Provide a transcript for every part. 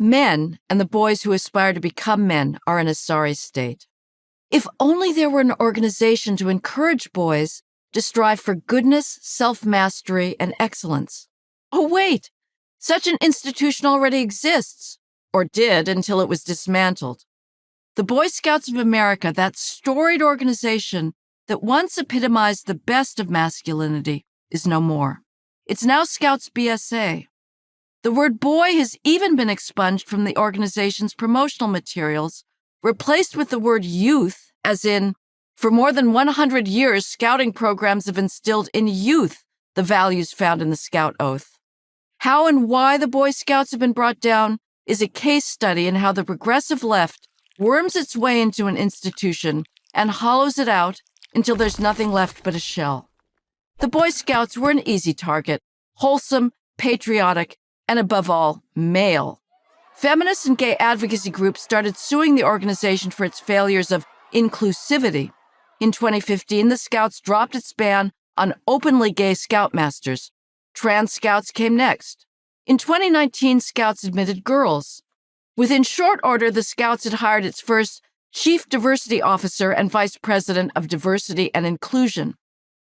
Men and the boys who aspire to become men are in a sorry state. If only there were an organization to encourage boys to strive for goodness, self-mastery, and excellence. Oh, wait! Such an institution already exists, or did until it was dismantled. The Boy Scouts of America, that storied organization that once epitomized the best of masculinity, is no more. It's now Scouts BSA. The word boy has even been expunged from the organization's promotional materials, replaced with the word youth, as in, for more than 100 years, scouting programs have instilled in youth the values found in the Scout Oath. How and why the Boy Scouts have been brought down is a case study in how the progressive left worms its way into an institution and hollows it out until there's nothing left but a shell. The Boy Scouts were an easy target, wholesome, patriotic, and above all, male. Feminist and gay advocacy groups started suing the organization for its failures of inclusivity. In 2015, the Scouts dropped its ban on openly gay Scoutmasters. Trans Scouts came next. In 2019, Scouts admitted girls. Within short order, the Scouts had hired its first Chief Diversity Officer and Vice President of Diversity and Inclusion.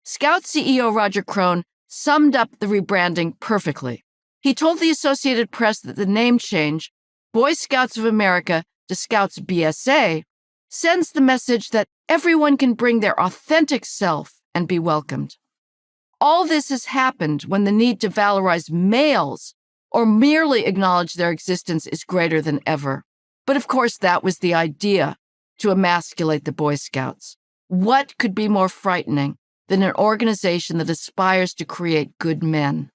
Scout CEO Roger Crone summed up the rebranding perfectly. He told the Associated Press that the name change, Boy Scouts of America to Scouts BSA, sends the message that everyone can bring their authentic self and be welcomed. All this has happened when the need to valorize males or merely acknowledge their existence is greater than ever. But of course, that was the idea, to emasculate the Boy Scouts. What could be more frightening than an organization that aspires to create good men?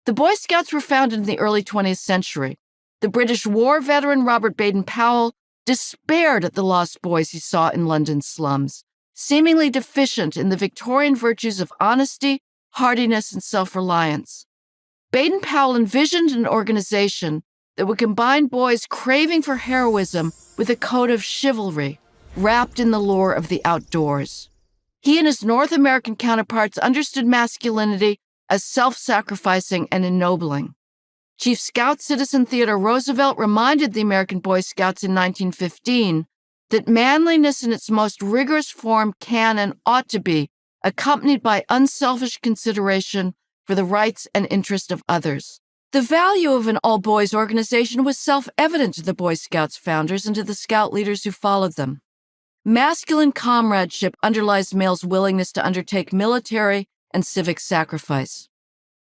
The Boy Scouts were founded in the early 20th century. The British war veteran Robert Baden-Powell despaired at the lost boys he saw in London's slums, seemingly deficient in the Victorian virtues of honesty, hardiness, and self-reliance. Baden-Powell envisioned an organization that would combine boys craving for heroism with a code of chivalry, wrapped in the lore of the outdoors. He and his North American counterparts understood masculinity as self-sacrificing and ennobling. Chief Scout Citizen Theodore Roosevelt reminded the American Boy Scouts in 1915 that manliness in its most rigorous form can and ought to be accompanied by unselfish consideration for the rights and interests of others. The value of an all-boys organization was self-evident to the Boy Scouts founders and to the Scout leaders who followed them. Masculine comradeship underlies males' willingness to undertake military and civic sacrifice.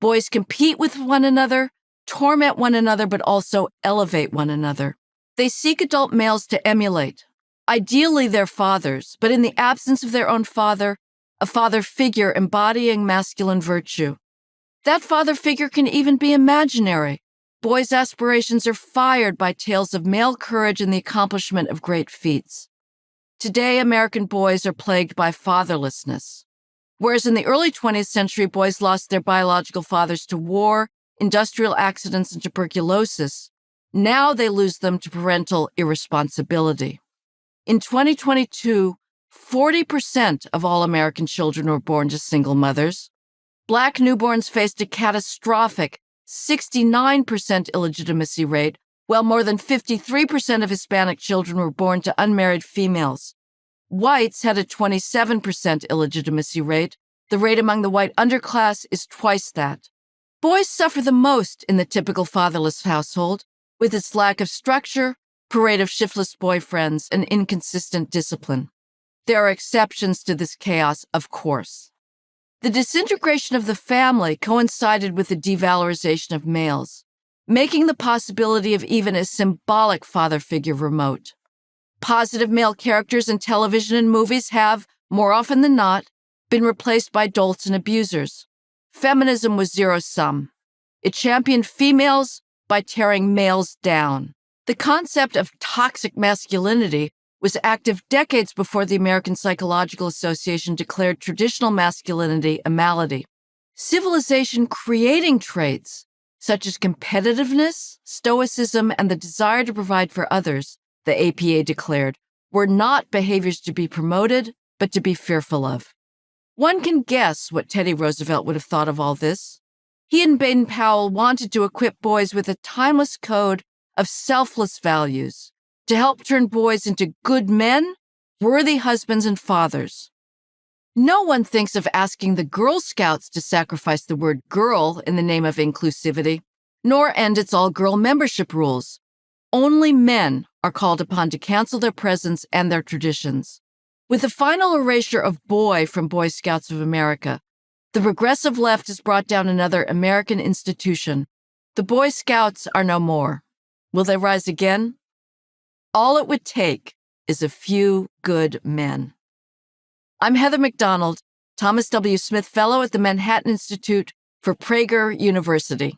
Boys compete with one another, torment one another, but also elevate one another. They seek adult males to emulate, ideally their fathers, but in the absence of their own father, a father figure embodying masculine virtue. That father figure can even be imaginary. Boys' aspirations are fired by tales of male courage and the accomplishment of great feats. Today, American boys are plagued by fatherlessness. Whereas in the early 20th century, boys lost their biological fathers to war, industrial accidents, and tuberculosis, now they lose them to parental irresponsibility. In 2022, 40% of all American children were born to single mothers. Black newborns faced a catastrophic 69% illegitimacy rate, while more than 53% of Hispanic children were born to unmarried females. Whites had a 27% illegitimacy rate. The rate among the white underclass is twice that. Boys suffer the most in the typical fatherless household, with its lack of structure, parade of shiftless boyfriends, and inconsistent discipline. There are exceptions to this chaos, of course. The disintegration of the family coincided with the devalorization of males, making the possibility of even a symbolic father figure remote. Positive male characters in television and movies have, more often than not, been replaced by dolts and abusers. Feminism was zero-sum. It championed females by tearing males down. The concept of toxic masculinity was active decades before the American Psychological Association declared traditional masculinity a malady. Civilization creating traits such as competitiveness, stoicism, and the desire to provide for others, the APA declared, were not behaviors to be promoted, but to be fearful of. One can guess what Teddy Roosevelt would have thought of all this. He and Baden-Powell wanted to equip boys with a timeless code of selfless values to help turn boys into good men, worthy husbands and fathers. No one thinks of asking the Girl Scouts to sacrifice the word girl in the name of inclusivity, nor end its all-girl membership rules. Only men are called upon to cancel their presence and their traditions. With the final erasure of boy from Boy Scouts of America, the progressive left has brought down another American institution. The Boy Scouts are no more. Will they rise again? All it would take is a few good men. I'm Heather McDonald, Thomas W. Smith Fellow at the Manhattan Institute for Prager University.